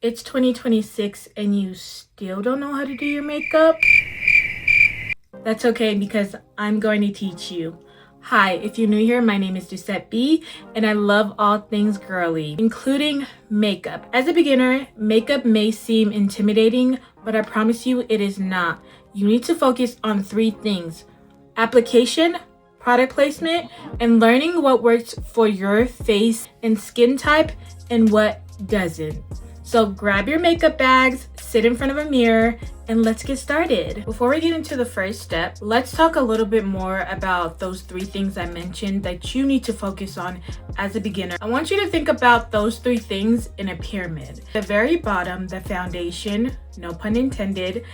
It's 2026 and you still don't know how to do your makeup? That's okay because I'm going to teach you. Hi, if you're new here, my name is Ducette B and I love all things girly, including makeup. As a beginner, makeup may seem intimidating, but I promise you it is not. You need to focus on 3 things: application, product placement, and learning what works for your face and skin type and what doesn't. So grab your makeup bags, sit in front of a mirror, and let's get started. Before we get into the first step, let's talk a little bit more about those 3 things I mentioned that you need to focus on as a beginner. I want you to think about those 3 things in a pyramid. The very bottom, the foundation, no pun intended,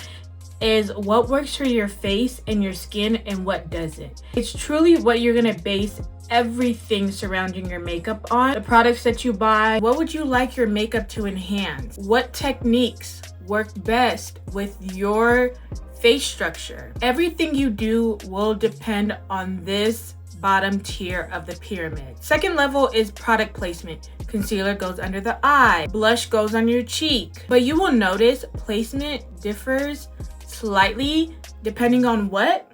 is what works for your face and your skin and what doesn't. It's truly what you're gonna base everything surrounding your makeup on. The products that you buy, what would you like your makeup to enhance? What techniques work best with your face structure? Everything you do will depend on this bottom tier of the pyramid. Second level is product placement. Concealer goes under the eye, blush goes on your cheek, but you will notice placement differs slightly depending on what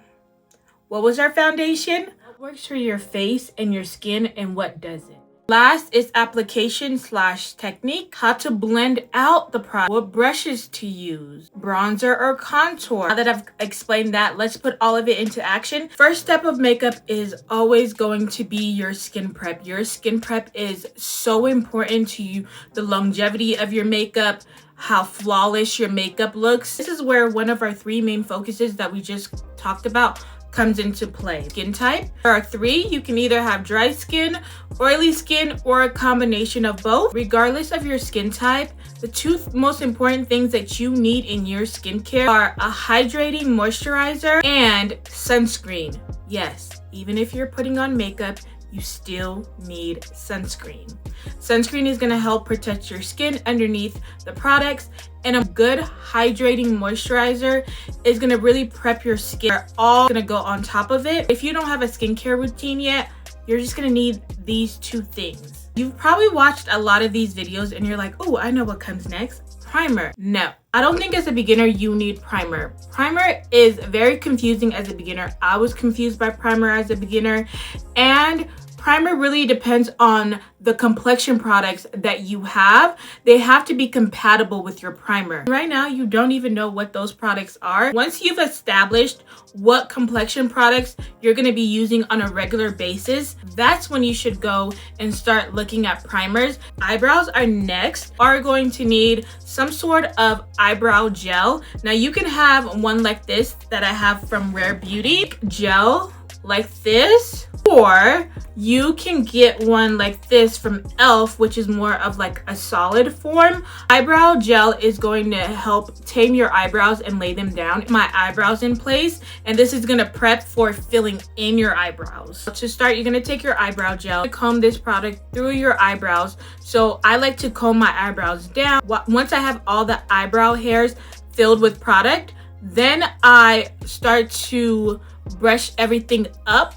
was our foundation, what works for your face and your skin and what doesn't. Last is application / technique, how to blend out the product, what brushes to use, bronzer or contour. Now that I've explained that, let's put all of it into action. First step of makeup is always going to be your skin prep. Your skin prep is so important to you, the longevity of your makeup, how flawless your makeup looks. This is where one of our 3 main focuses that we just talked about comes into play. Skin type. There are 3. You can either have dry skin, oily skin, or a combination of both. Regardless of your skin type, the 2 most important things that you need in your skincare are a hydrating moisturizer and sunscreen. Yes, even if you're putting on makeup, you still need sunscreen. Sunscreen is gonna help protect your skin underneath the products, and a good hydrating moisturizer is gonna really prep your skin. They're all gonna go on top of it. If you don't have a skincare routine yet, you're just gonna need these 2 things. You've probably watched a lot of these videos and you're like, oh, I know what comes next. Primer. No, I don't think as a beginner you need primer. Primer is very confusing as a beginner. I was confused by primer as a beginner, and primer really depends on the complexion products that you have. They have to be compatible with your primer. Right now, you don't even know what those products are. Once you've established what complexion products you're gonna be using on a regular basis, that's when you should go and start looking at primers. Eyebrows are next. Are going to need some sort of eyebrow gel. Now you can have one like this that I have from Rare Beauty. Gel like this, or you can get one like this from e.l.f., which is more of like a solid form. Eyebrow gel is going to help tame your eyebrows and lay them down. My eyebrows in place, and this is gonna prep for filling in your eyebrows. To start, you're gonna take your eyebrow gel, comb this product through your eyebrows. So I like to comb my eyebrows down. Once I have all the eyebrow hairs filled with product, then I start to brush everything up.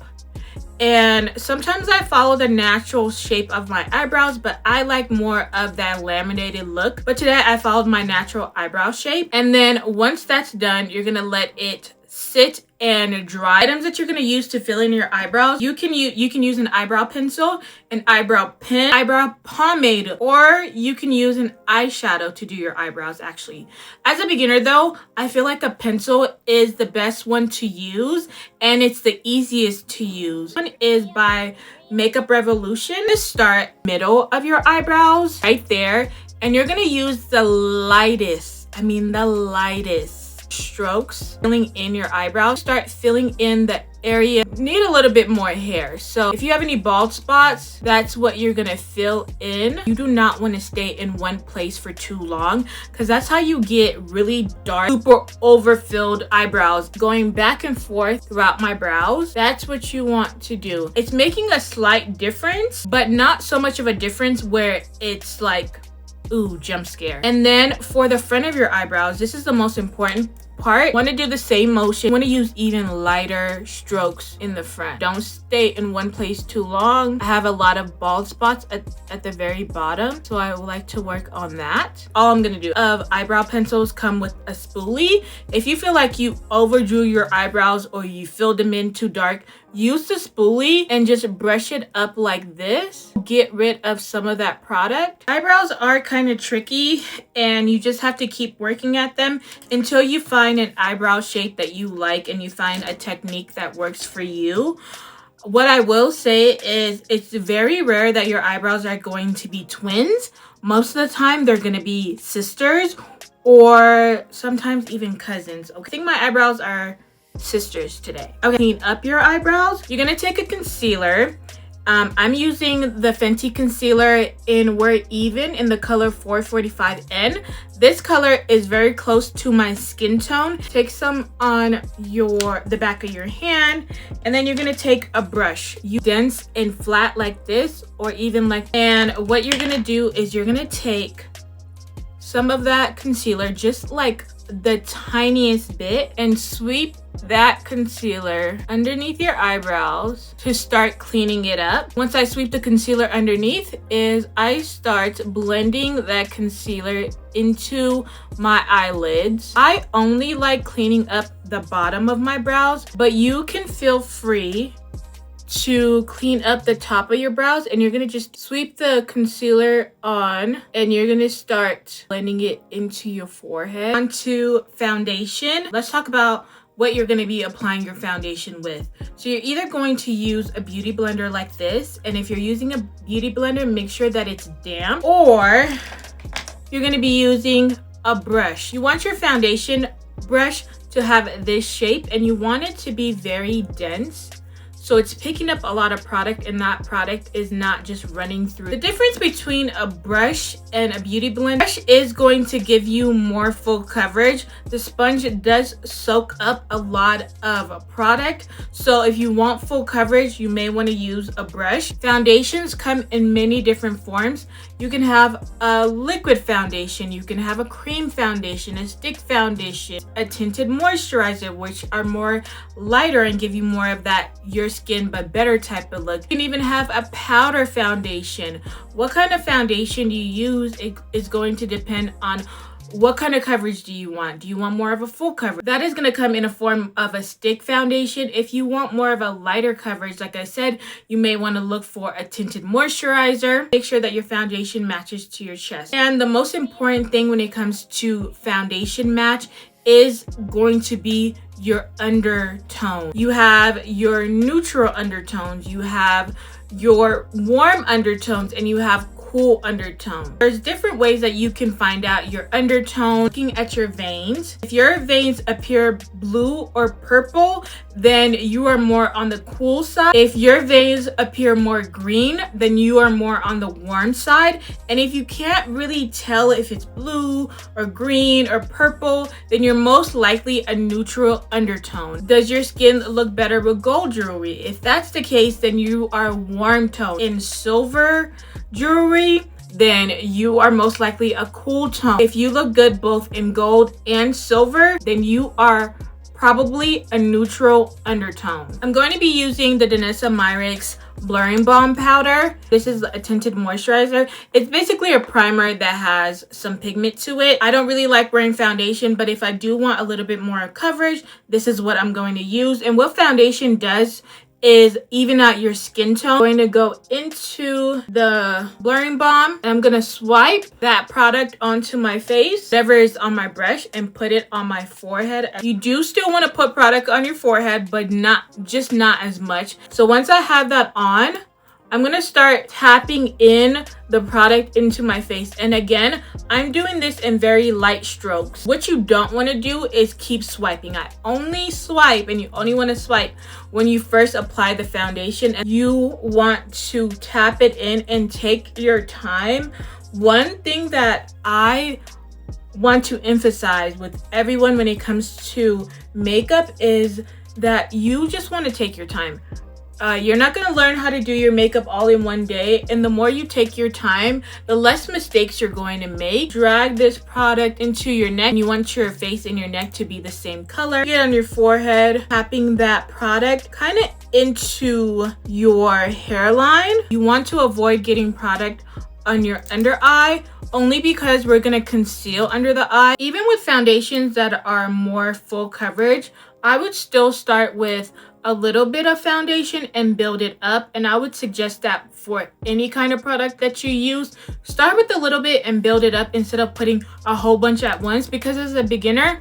And sometimes I follow the natural shape of my eyebrows, but I like more of that laminated look. But today I followed my natural eyebrow shape. And then once that's done, you're gonna let it sit and dry. Items that you're gonna use to fill in your eyebrows, you can use an eyebrow pencil, an eyebrow pen, eyebrow pomade, or you can use an eyeshadow to do your eyebrows. Actually, as a beginner though, I feel like a pencil is the best one to use, and it's the easiest to use. One is by Makeup Revolution. To start, middle of your eyebrows right there, and you're gonna use the lightest strokes filling in your eyebrows. Start filling in the area. Need a little bit more hair, so if you have any bald spots, that's what you're gonna fill in. You do not want to stay in one place for too long, because that's how you get really dark, super overfilled eyebrows. Going back and forth throughout my brows, that's what you want to do. It's making a slight difference, but not so much of a difference where it's like, ooh, jump scare. And then for the front of your eyebrows, this is the most important part, want to do the same motion. Want to use even lighter strokes in the front. Don't stay in one place too long. I have a lot of bald spots at the very bottom, so I would like to work on that. All I'm gonna do of eyebrow pencils come with a spoolie. If you feel like you overdrew your eyebrows or you filled them in too dark, use the spoolie and just brush it up like this. Get rid of some of that product. Eyebrows are kind of tricky and you just have to keep working at them until you find an eyebrow shape that you like and you find a technique that works for you. What I will say is it's very rare that your eyebrows are going to be twins. Most of the time they're going to be sisters or sometimes even cousins. Okay, I think my eyebrows are sisters today. Okay, clean up your eyebrows. You're gonna take a concealer. I'm using the Fenty concealer in We're Even in the color 445N. This color is very close to my skin tone. Take some on the back of your hand, and then you're gonna take a brush. You dense and flat like this, or even like, and what you're gonna do is you're gonna take some of that concealer, just like the tiniest bit, and sweep that concealer underneath your eyebrows to start cleaning it up. Once I sweep the concealer underneath, I start blending that concealer into my eyelids. I only like cleaning up the bottom of my brows, but you can feel free to clean up the top of your brows, and you're gonna just sweep the concealer on and you're gonna start blending it into your forehead. Onto foundation. Let's talk about what you're going to be applying your foundation with. So you're either going to use a beauty blender like this, and if you're using a beauty blender, make sure that it's damp, or you're going to be using a brush. You want your foundation brush to have this shape, and you want it to be very dense, so it's picking up a lot of product and that product is not just running through. The difference between a brush and a beauty blender, brush is going to give you more full coverage. The sponge does soak up a lot of product, so if you want full coverage, you may want to use a brush. Foundations come in many different forms. You can have a liquid foundation, you can have a cream foundation, a stick foundation, a tinted moisturizer, which are more lighter and give you more of that your skin but better type of look. You can even have a powder foundation. What kind of foundation you use is going to depend on what kind of coverage do you want. Do you want more of a full coverage? That is going to come in a form of a stick foundation. If you want more of a lighter coverage, like I said, you may want to look for a tinted moisturizer. Make sure that your foundation matches to your chest. And the most important thing when it comes to foundation match is going to be your undertone. You have your neutral undertones, you have your warm undertones, and you have cool undertone. There's different ways that you can find out your undertone looking at your veins. If your veins appear blue or purple, then you are more on the cool side. If your veins appear more green, then you are more on the warm side. And if you can't really tell if it's blue or green or purple, then you're most likely a neutral undertone. Does your skin look better with gold jewelry? If that's the case, then you are warm tone. In silver jewelry, then you are most likely a cool tone. If you look good both in gold and silver, then you are probably a neutral undertone. I'm going to be using the Danessa Myricks Blurring Balm Powder. This is a tinted moisturizer. It's basically a primer that has some pigment to it. I don't really like wearing foundation, but if I do want a little bit more coverage, this is what I'm going to use. And what foundation does is even out your skin tone. I'm going to go into the blurring balm and I'm going to swipe that product onto my face, whatever is on my brush, and put it on my forehead. You do still want to put product on your forehead, but not as much. So once I have that on, I'm going to start tapping in the product into my face. And again, I'm doing this in very light strokes. What you don't want to do is keep swiping. I only swipe, and you only want to swipe when you first apply the foundation. And you want to tap it in and take your time. One thing that I want to emphasize with everyone when it comes to makeup is that you just want to take your time. You're not going to learn how to do your makeup all in one day, and the more you take your time, the less mistakes you're going to make. Drag this product into your neck. You want your face and your neck to be the same color. Get on your forehead, tapping that product kind of into your hairline. You want to avoid getting product on your under eye, only because we're going to conceal under the eye. Even with foundations that are more full coverage, I would still start with a little bit of foundation and build it up, and I would suggest that for any kind of product that you use, start with a little bit and build it up instead of putting a whole bunch at once, because as a beginner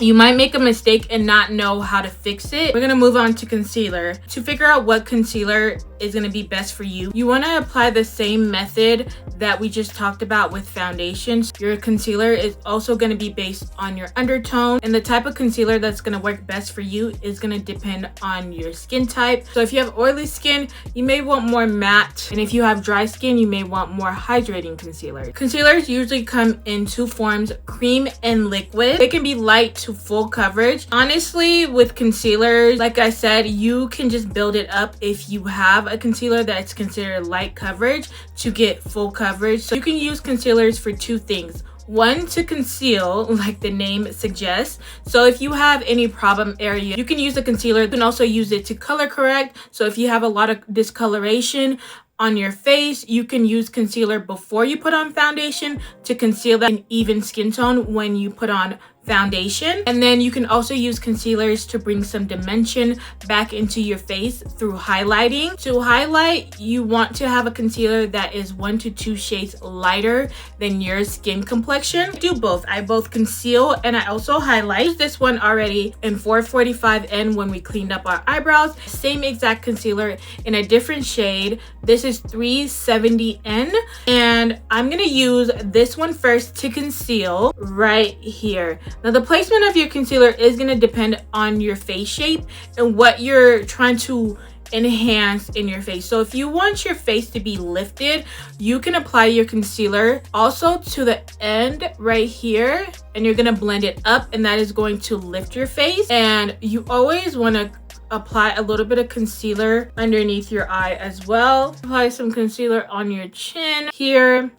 you might make a mistake and not know how to fix it. We're gonna move on to concealer. To figure out what concealer is gonna be best for you, you wanna apply the same method that we just talked about with foundations. Your concealer is also gonna be based on your undertone, and the type of concealer that's gonna work best for you is gonna depend on your skin type. So if you have oily skin, you may want more matte, and if you have dry skin, you may want more hydrating concealer. Concealers usually come in two forms, cream and liquid. They can be light to full coverage. Honestly, with concealers, like I said, you can just build it up if you have a concealer that's considered light coverage to get full coverage. So you can use concealers for two things. One, to conceal, like the name suggests. So if you have any problem area, you can use a concealer. You can also use it to color correct. So if you have a lot of discoloration on your face, you can use concealer before you put on foundation to conceal that even skin tone when you put on foundation. And then you can also use concealers to bring some dimension back into your face through highlighting. To highlight, you want to have a concealer that is 1 to 2 shades lighter than your skin complexion. I do both. I both conceal and I also highlight. I used this one already in 445N when we cleaned up our eyebrows. Same exact concealer in a different shade. This is 370N, and I'm gonna use this one first to conceal right here. Now, the placement of your concealer is going to depend on your face shape and what you're trying to enhance in your face. So if you want your face to be lifted, you can apply your concealer also to the end right here, and you're going to blend it up, and that is going to lift your face. And you always want to apply a little bit of concealer underneath your eye as well. Apply some concealer on your chin here,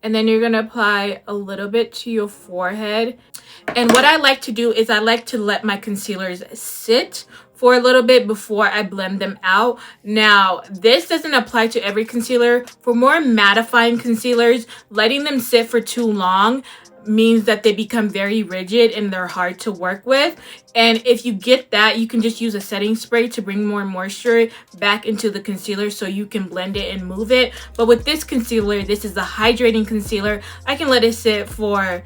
and then you're going to apply a little bit to your forehead. And what I like to do is I like to let my concealers sit for a little bit before I blend them out. Now, this doesn't apply to every concealer. For more mattifying concealers, letting them sit for too long means that they become very rigid and they're hard to work with. And if you get that, you can just use a setting spray to bring more moisture back into the concealer so you can blend it and move it. But with this concealer, this is a hydrating concealer. I can let it sit for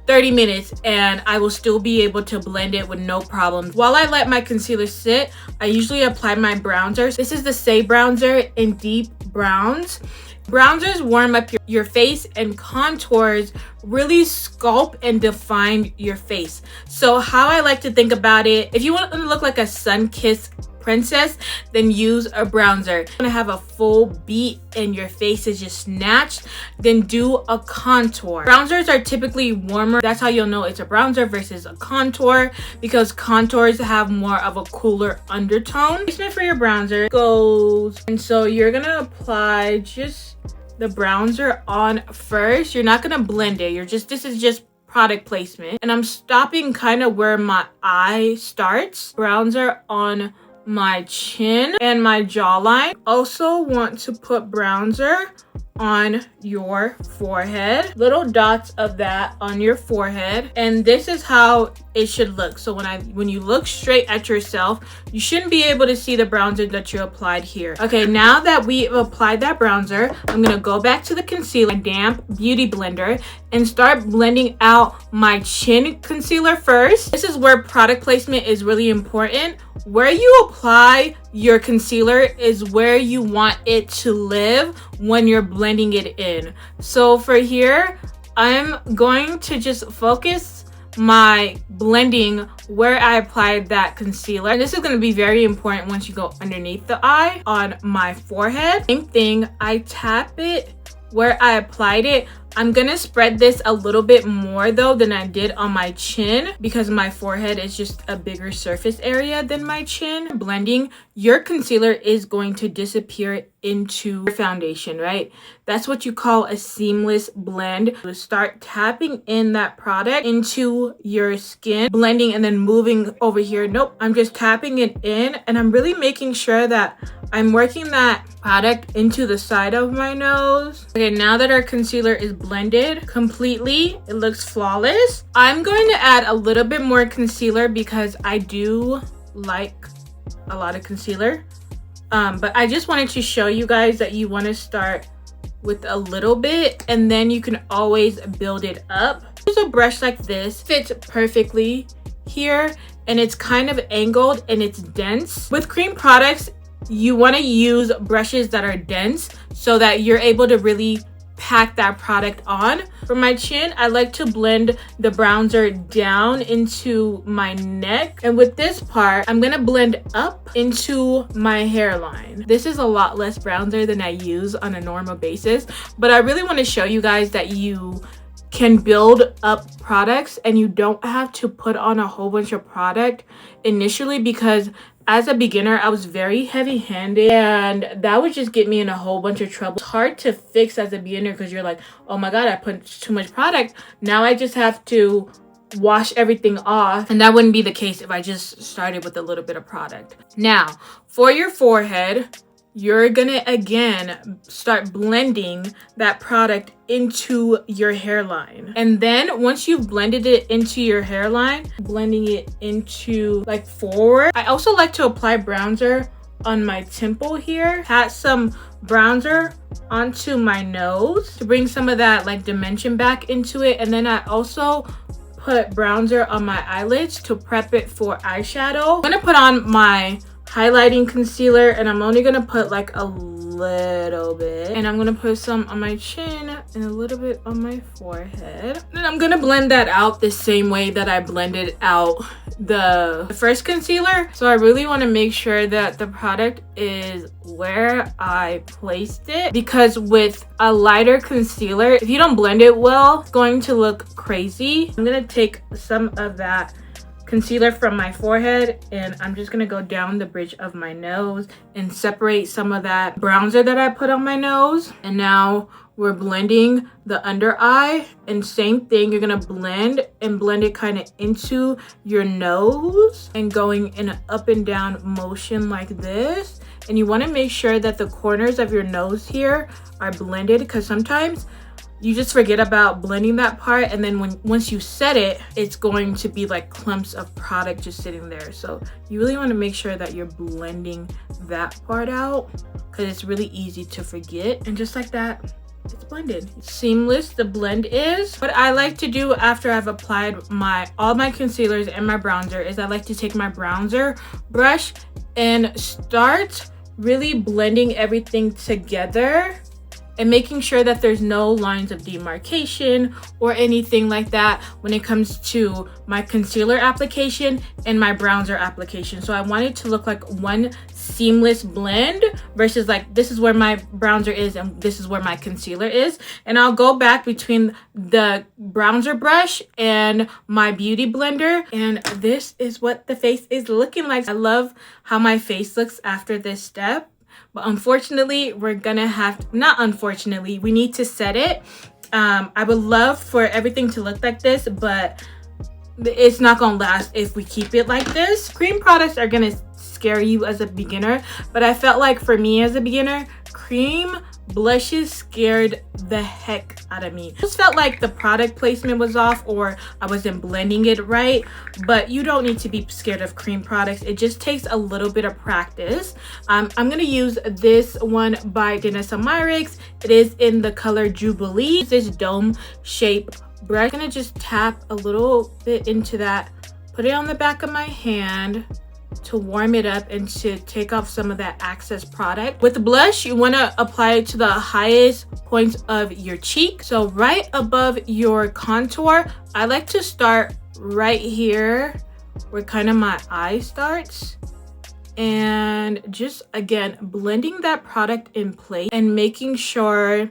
30 minutes and I will still be able to blend it with no problems. While I let my concealer sit, I usually apply my bronzer. This is the Say Bronzer in Deep Browns. Bronzers warm up your face, and contours really sculpt and define your face. So how I like to think about it, if you want to look like a sun-kissed princess, then use a bronzer. If you want to have a full beat and your face is just snatched, then do a contour. Bronzers are typically warmer. That's how you'll know it's a bronzer versus a contour, because contours have more of a cooler undertone. Placement for your bronzer goes, and so you're gonna apply just the bronzer on first. You're not gonna blend it. This is just product placement, and I'm stopping kind of where my eye starts. Bronzer on my chin and my jawline. Also want to put bronzer on your forehead, little dots of that on your forehead, and this is how it should look. So when you look straight at yourself, you shouldn't be able to see the bronzer that you applied here. Okay, now that we've applied that bronzer, I'm gonna go back to the concealer, damp beauty blender, and start blending out my chin concealer first. This is where product placement is really important. Where you apply your concealer is where you want it to live when you're blending it in. So for here, I'm going to just focus my blending where I applied that concealer. And this is going to be very important once you go underneath the eye on my forehead. Same thing, I tap it where I applied it, I'm gonna spread this a little bit more though than I did on my chin because my forehead is just a bigger surface area than my chin. Blending, your concealer is going to disappear into your foundation, right? That's what you call a seamless blend. You start tapping in that product into your skin, blending and then moving over here. Nope, I'm just tapping it in and I'm really making sure that I'm working that product into the side of my nose. Okay, now that our concealer is blended completely, it looks flawless. I'm going to add a little bit more concealer because I do like a lot of concealer. But I just wanted to show you guys that you want to start with a little bit and then you can always build it up. Use a brush like this, fits perfectly here, and it's kind of angled and it's dense. With cream products, you want to use brushes that are dense so that you're able to really pack that product on. For my chin, I like to blend the bronzer down into my neck. And with this part, I'm going to blend up into my hairline. This is a lot less bronzer than I use on a normal basis, but I really want to show you guys that you can build up products and you don't have to put on a whole bunch of product initially, because as a beginner, I was very heavy-handed and that would just get me in a whole bunch of trouble. It's hard to fix as a beginner because you're like, oh my God, I put too much product. Now I just have to wash everything off. And that wouldn't be the case if I just started with a little bit of product. Now, for your forehead, you're gonna again start blending that product into your hairline. And then once you've blended it into your hairline, blending it into like forward. I also like to apply bronzer on my temple here. Pat some bronzer onto my nose to bring some of that like dimension back into it. And then I also put bronzer on my eyelids to prep it for eyeshadow. I'm gonna put on my highlighting concealer and I'm only gonna put like a little bit, and I'm gonna put some on my chin and a little bit on my forehead. Then I'm gonna blend that out the same way that I blended out the first concealer. So I really want to make sure that the product is where I placed it, because with a lighter concealer, if you don't blend it well, it's going to look crazy. I'm gonna take some of that concealer from my forehead and I'm just gonna go down the bridge of my nose and separate some of that bronzer that I put on my nose. And now we're blending the under eye, and same thing, you're gonna blend it kind of into your nose and going in an up and down motion like this. And you want to make sure that the corners of your nose here are blended, because sometimes you just forget about blending that part, and then once you set it, it's going to be like clumps of product just sitting there. So you really want to make sure that you're blending that part out, because it's really easy to forget. And just like that, it's blended. Seamless the blend is. What I like to do after I've applied all my concealers and my bronzer is I like to take my bronzer brush and start really blending everything together and making sure that there's no lines of demarcation or anything like that when it comes to my concealer application and my bronzer application. So I want it to look like one seamless blend versus like this is where my bronzer is and this is where my concealer is. And I'll go back between the bronzer brush and my beauty blender, and this is what the face is looking like. I love how my face looks after this step. But unfortunately, we're gonna have, not unfortunately, we need to set it. I would love for everything to look like this, but it's not gonna last if we keep it like this. Cream products are gonna scare you as a beginner, but I felt like for me as a beginner, cream blushes scared the heck out of me. It just felt like the product placement was off or I wasn't blending it right, but you don't need to be scared of cream products. It just takes a little bit of practice. I'm gonna use this one by Danessa Myricks. It is in the color Jubilee. This dome shape brush. I'm gonna just tap a little bit into that, put it on the back of my hand to warm it up and to take off some of that excess product. With the blush, you want to apply it to the highest points of your cheek. So right above your contour, I like to start right here where kind of my eye starts, and just again blending that product in place and making sure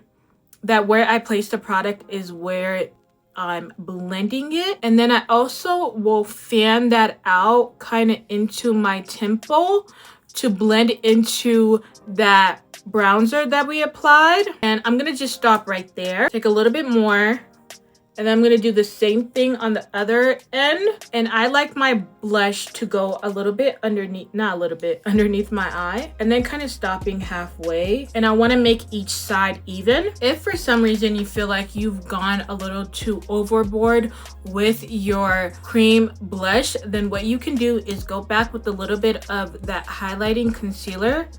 that where I place the product is where I'm blending it. And then I also will fan that out kind of into my temple to blend into that bronzer that we applied. And I'm gonna just stop right there. Take a little bit more. And then I'm going to do the same thing on the other end. And I like my blush to go a little bit underneath, not a little bit, underneath my eye. And then kind of stopping halfway. And I want to make each side even. If for some reason you feel like you've gone a little too overboard with your cream blush, then what you can do is go back with a little bit of that highlighting concealer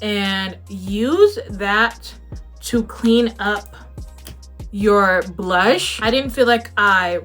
and use that to clean up your blush. I don't feel like I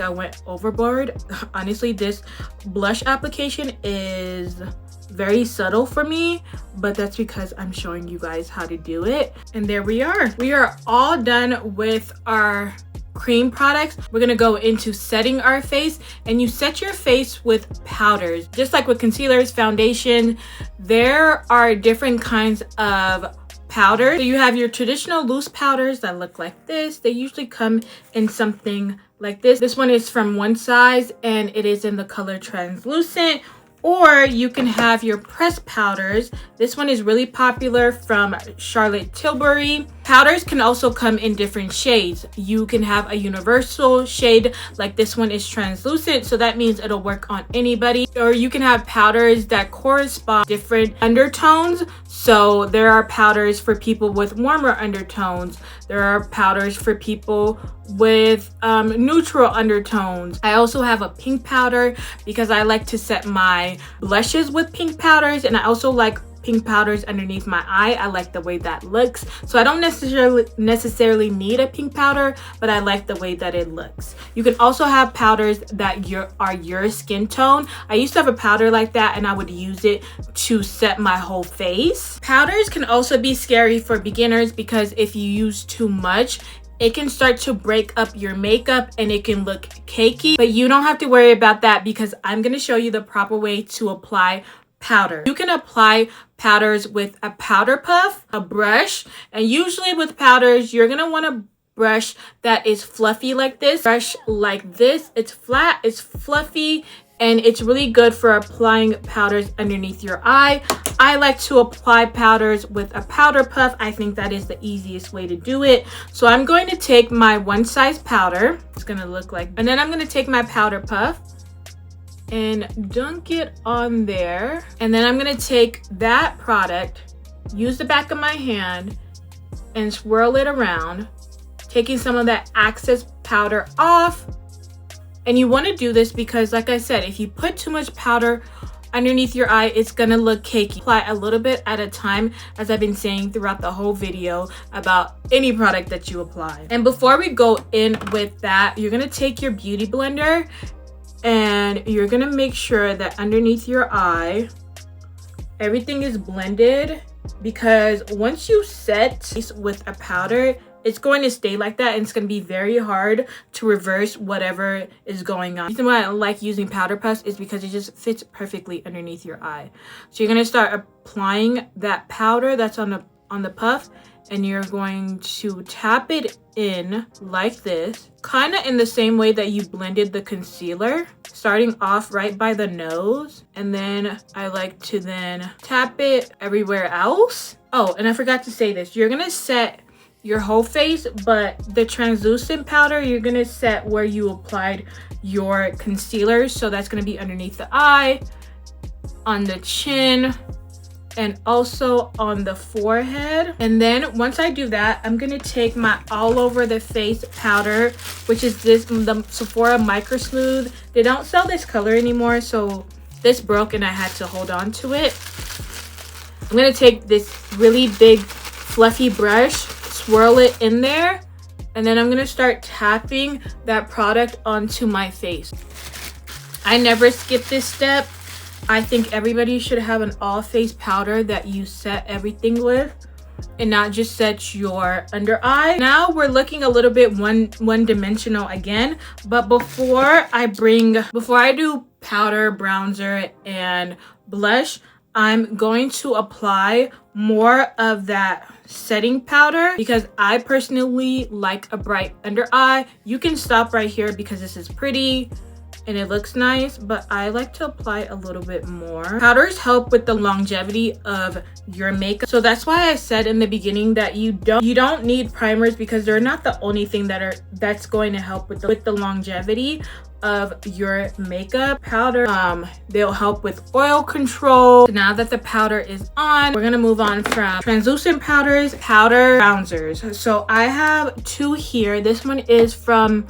went overboard. Honestly, this blush application is very subtle for me, but that's because I'm showing you guys how to do it. And there we are. We are all done with our cream products. We're gonna go into setting our face, and you set your face with powders. Just like with concealers, foundation, there are different kinds of powder. So you have your traditional loose powders that look like this. They usually come in something like this. This one is from One Size and it is in the color translucent. Or you can have your pressed powders. This one is really popular from Charlotte Tilbury. Powders can also come in different shades. You can have a universal shade, like this one is translucent, so that means it'll work on anybody. Or you can have powders that correspond to different undertones. So there are powders for people with warmer undertones. There are powders for people with neutral undertones. I also have a pink powder because I like to set my blushes with pink powders, and I also like pink powders underneath my eye. I like the way that looks. So I don't necessarily need a pink powder, but I like the way that it looks. You can also have powders that are your skin tone. I used to have a powder like that and I would use it to set my whole face. Powders can also be scary for beginners because if you use too much, it can start to break up your makeup and it can look cakey, but you don't have to worry about that because I'm going to show you the proper way to apply powder. You can apply powders with a powder puff, a brush, and usually with powders, you're going to want a brush that is fluffy like this. Brush like this, it's flat, it's fluffy, and it's really good for applying powders underneath your eye. I like to apply powders with a powder puff. I think that is the easiest way to do it. So I'm going to take my One Size powder. It's going to look like, and then I'm going to take my powder puff and dunk it on there. And then I'm going to take that product, use the back of my hand and swirl it around, taking some of that excess powder off. And you want to do this because, like I said, if you put too much powder underneath your eye, it's gonna look cakey. Apply a little bit at a time, as I've been saying throughout the whole video about any product that you apply. And before we go in with that, you're gonna take your beauty blender and you're gonna make sure that underneath your eye, everything is blended, because once you set with a powder, it's going to stay like that and it's going to be very hard to reverse whatever is going on. The reason why I like using powder puffs is because it just fits perfectly underneath your eye. So you're going to start applying that powder that's on the puff, and you're going to tap it in like this, kind of in the same way that you blended the concealer, starting off right by the nose. And then I like to then tap it everywhere else. Oh, and I forgot to say this. You're going to set your whole face, but the translucent powder you're gonna set where you applied your concealer. So that's gonna be underneath the eye, on the chin, and also on the forehead. And then once I do that, I'm gonna take my all over the face powder, which is the Sephora Micro Smooth. They don't sell this color anymore, so this broke and I had to hold on to it. I'm gonna take this really big fluffy brush, swirl it in there, and then I'm gonna start tapping that product onto my face. I never skip this step. I think everybody should have an all face powder that you set everything with and not just set your under eye. Now we're looking a little bit one dimensional again, but before I do powder, bronzer, and blush, I'm going to apply more of that setting powder because I personally like a bright under eye. You can stop right here because this is pretty and it looks nice, but I like to apply a little bit more. Powders help with the longevity of your makeup. So that's why I said in the beginning that you don't need primers, because they're not the only thing that's going to help with the longevity of your makeup. Powder, they'll help with oil control. So now that the powder is on, we're gonna move on from translucent powders, powder bronzers. So I have two here. This one is from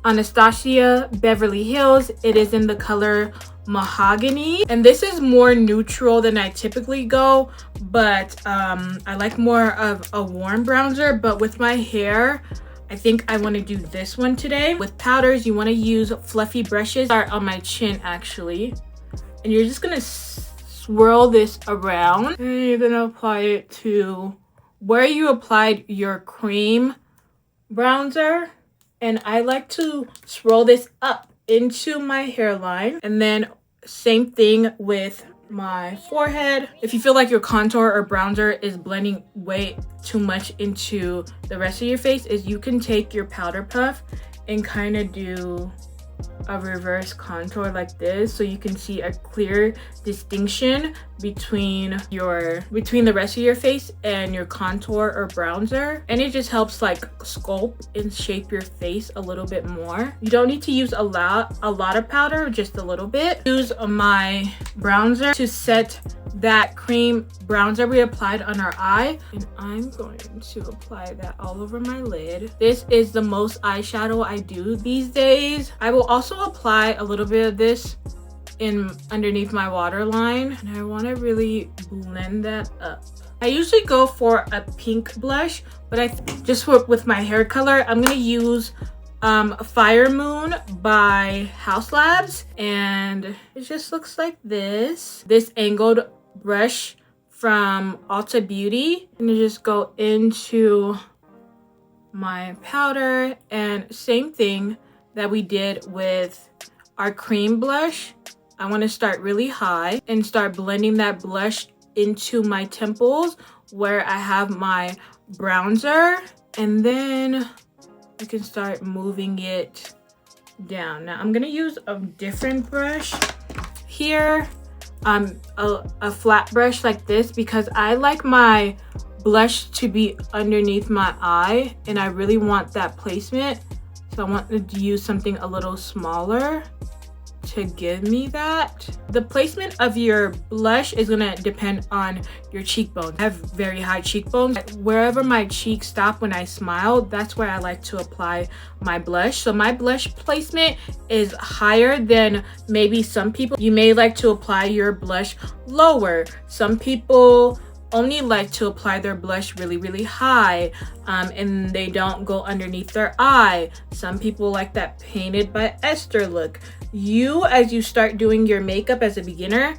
Anastasia Beverly Hills. It is in the color Mahogany, and this is more neutral than I typically go, but I like more of a warm bronzer. But with my hair, I think I want to do this one today. With powders, you want to use fluffy brushes. Start on my chin actually, and you're just gonna swirl this around, and you're gonna apply it to where you applied your cream bronzer. And I like to swirl this up into my hairline, and then same thing with my forehead. If you feel like your contour or bronzer is blending way too much into the rest of your face, is you can take your powder puff and kind of do a reverse contour like this, so you can see a clear distinction between the rest of your face and your contour or bronzer. And it just helps like sculpt and shape your face a little bit more. You don't need to use a lot of powder, just a little bit. Use my bronzer to set that cream bronzer we applied on our eye, and I'm going to apply that all over my lid. This is the most eyeshadow I do these days. I will also apply a little bit of this in underneath my waterline, and I want to really blend that up. I usually go for a pink blush, but with my hair color, I'm gonna use Fire Moon by House Labs, and it just looks like this angled brush from Ulta Beauty, and just go into my powder. And same thing that we did with our cream blush, I want to start really high and start blending that blush into my temples where I have my bronzer, and then I can start moving it down. Now I'm gonna use a different brush here, a flat brush like this, because I like my blush to be underneath my eye and I really want that placement. So I want to use something a little smaller to give me that. The placement of your blush is gonna depend on your cheekbones. I have very high cheekbones. Wherever my cheeks stop when I smile, that's where I like to apply my blush. So my blush placement is higher than maybe some people. You may like to apply your blush lower. Some people only like to apply their blush really high, and they don't go underneath their eye. Some people like that Painted by Esther look. As you start doing your makeup as a beginner,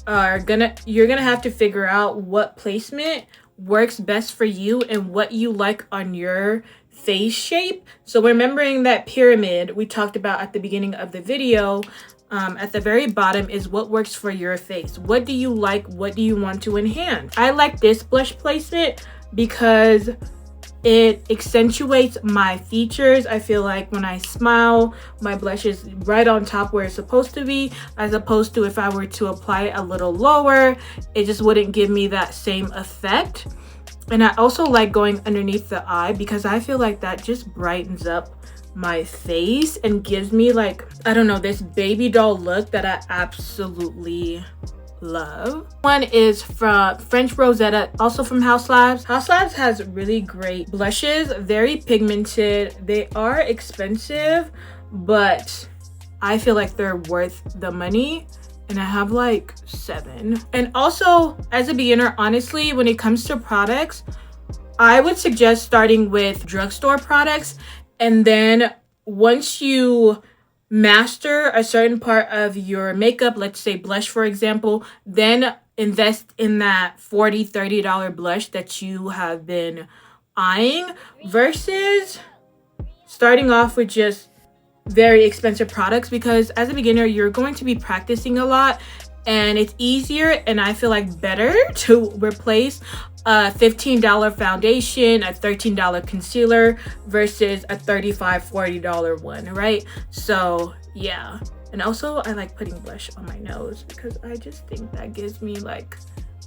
you're gonna have to figure out what placement works best for you and what you like on your face shape. So remembering that pyramid we talked about at the beginning of the video, at the very bottom is what works for your face. What do you like? What do you want to enhance? I like this blush placement because it accentuates my features. I feel like when I smile, my blush is right on top where it's supposed to be, as opposed to if I were to apply it a little lower, it just wouldn't give me that same effect. And I also like going underneath the eye because I feel like that just brightens up my face and gives me, like, I don't know, this baby doll look that I absolutely love. One is from French Rosetta, also from House Labs. House Labs has really great blushes, very pigmented. They are expensive, but I feel like they're worth the money, and I have like 7. And also, as a beginner, honestly, when it comes to products, I would suggest starting with drugstore products, and then once you master a certain part of your makeup, let's say blush for example, then invest in that $40-$30 blush that you have been eyeing, versus starting off with just very expensive products, because as a beginner you're going to be practicing a lot, and it's easier and I feel like better to replace a $15 foundation, a $13 concealer versus a $35-$40 one, right? So yeah. And also I like putting blush on my nose because I just think that gives me like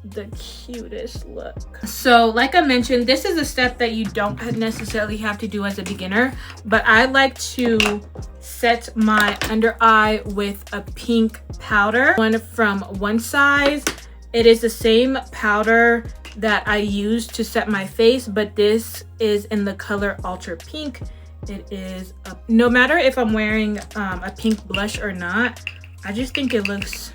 the cutest look. So like I mentioned, this is a step that you don't necessarily have to do as a beginner, but I like to set my under eye with a pink powder, one from One Size. It is the same powder that I use to set my face, but this is in the color Ultra Pink. It is no matter if I'm wearing a pink blush or not, I just think it looks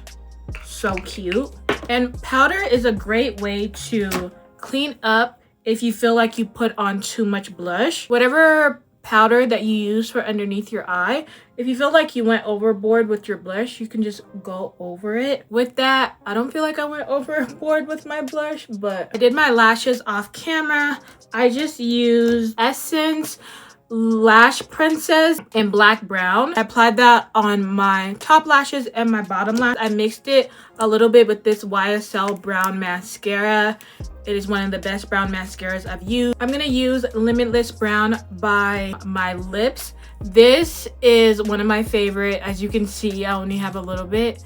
so cute. And powder is a great way to clean up if you feel like you put on too much blush. Whatever powder that you use for underneath your eye, if you feel like you went overboard with your blush, you can just go over it. With that, I don't feel like I went overboard with my blush, but I did my lashes off camera. I just used Essence Lash Princess in black brown. I applied that on my top lashes and my bottom lash. I mixed it a little bit with this YSL brown mascara. It is one of the best brown mascaras I've used. I'm gonna use Limitless Brown by my lips. This is one of my favorite. As you can see, I only have a little bit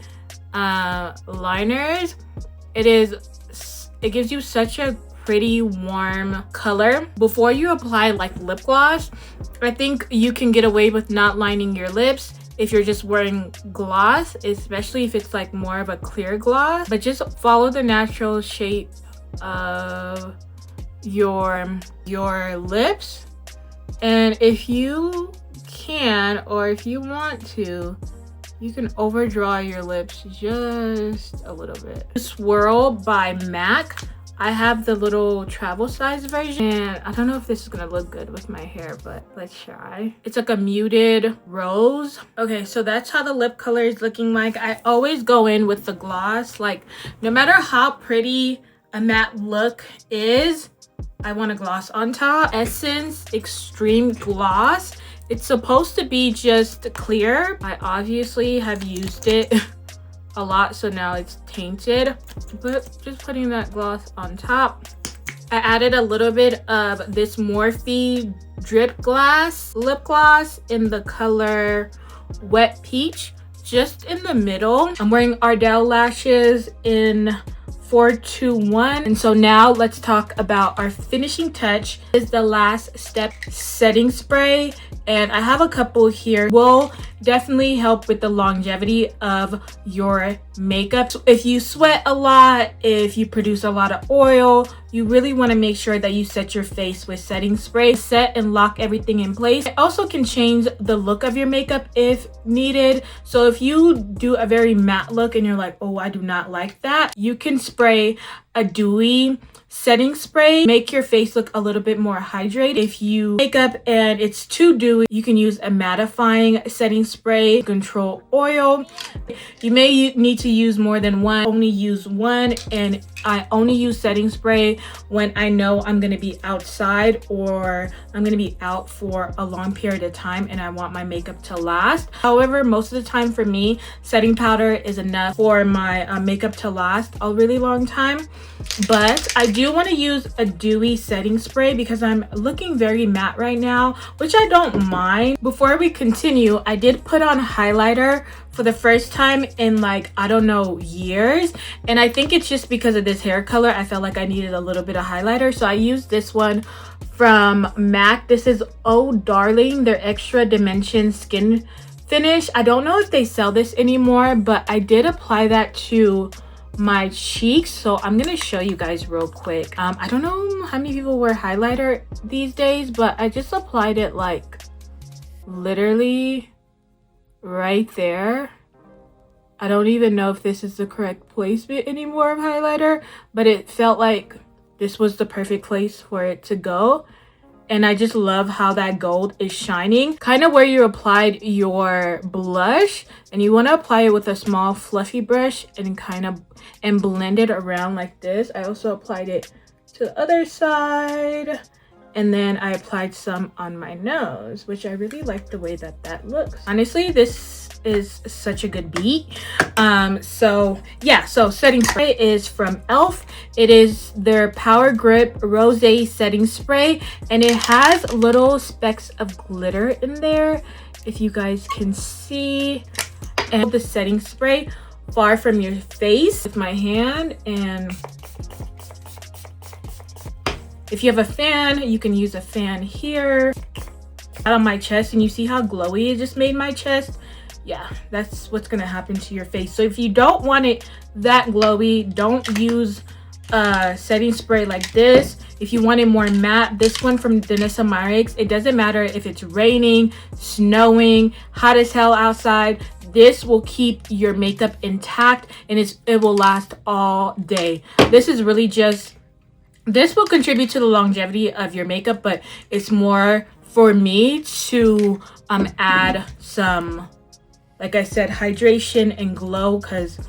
liners. It gives you such a pretty warm color. Before you apply like lip gloss, I think you can get away with not lining your lips if you're just wearing gloss, especially if it's like more of a clear gloss. But just follow the natural shape of your lips, and if you can, or if you want to, you can overdraw your lips just a little bit. Swirl by MAC. I have the little travel size version, and I don't know if this is gonna look good with my hair, but let's try. It's like a muted rose. Okay, so that's how the lip color is looking like. I always go in with the gloss. Like, no matter how pretty a matte look is, I want a gloss on top. Essence Extreme Gloss. It's supposed to be just clear. I obviously have used it a lot, so now it's tainted, but just putting that gloss on top. I added a little bit of this Morphe dripglass lip gloss in the color Wet Peach, just in the middle. I'm wearing Ardell lashes in 421. And so now let's talk about our finishing touch. This is the last step, setting spray, and I have a couple here. Will definitely help with the longevity of your makeup. So if you sweat a lot, if you produce a lot of oil, you really want to make sure that you set your face with setting spray. Set and lock everything in place. It also can change the look of your makeup if needed. So if you do a very matte look and you're like, oh, I do not like that, you can spray a dewy setting spray, make your face look a little bit more hydrated. If you makeup and it's too dewy, you can use a mattifying setting spray to control oil. You may need to use more than one. Only use one, and I only use setting spray when I know I'm going to be outside or I'm going to be out for a long period of time and I want my makeup to last. However, most of the time for me, setting powder is enough for my makeup to last a really long time. But I do want to use a dewy setting spray because I'm looking very matte right now, which I don't mind. Before we continue, I did put on highlighter for the first time in like, I don't know, years. And I think it's just because of this hair color. I felt like I needed a little bit of highlighter. So I used this one from MAC. This is Oh Darling, their Extra Dimension Skin Finish. I don't know if they sell this anymore, but I did apply that to my cheeks, so I'm gonna show you guys real quick. I don't know how many people wear highlighter these days, but I just applied it like literally right there. I don't even know if this is the correct placement anymore of highlighter, but it felt like this was the perfect place for it to go. And I just love how that gold is shining. Kind of where you applied your blush, and you want to apply it with a small fluffy brush and blend it around like this. I also applied it to the other side, and then I applied some on my nose, which I really like the way that that looks. Honestly, this is such a good beat. So yeah, so setting spray is from e.l.f. It is their Power Grip Rose setting spray, and it has little specks of glitter in there, if you guys can see. And the setting spray far from your face with my hand, and if you have a fan, you can use a fan here on my chest, and you see how glowy it just made my chest. Yeah, that's what's gonna happen to your face. So if you don't want it that glowy, don't use setting spray like this. If you want it more matte, this one from Danessa Myricks, it doesn't matter if it's raining, snowing, hot as hell outside, this will keep your makeup intact, and it will last all day. This is really just, this will contribute to the longevity of your makeup, but it's more for me to add some, like I said, hydration and glow, because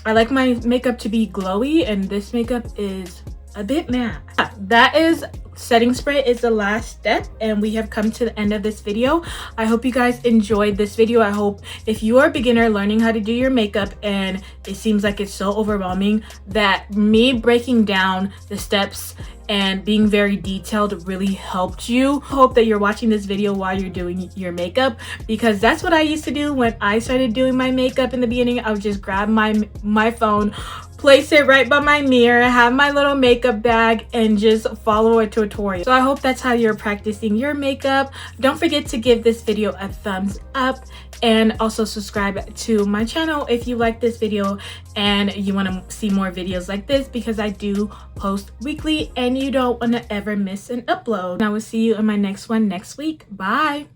I like my makeup to be glowy, and this makeup is a bit matte. That is, setting spray is the last step, and we have come to the end of this video. I hope you guys enjoyed this video. I hope if you are a beginner learning how to do your makeup and it seems like it's so overwhelming, that me breaking down the steps and being very detailed really helped you. I hope that you're watching this video while you're doing your makeup, because that's what I used to do when I started doing my makeup in the beginning. I would just grab my phone, place it right by my mirror, have my little makeup bag, and just follow a tutorial. So I hope that's how you're practicing your makeup. Don't forget to give this video a thumbs up, and also subscribe to my channel if you like this video and you want to see more videos like this, because I do post weekly and you don't want to ever miss an upload. And I will see you in my next one next week. Bye.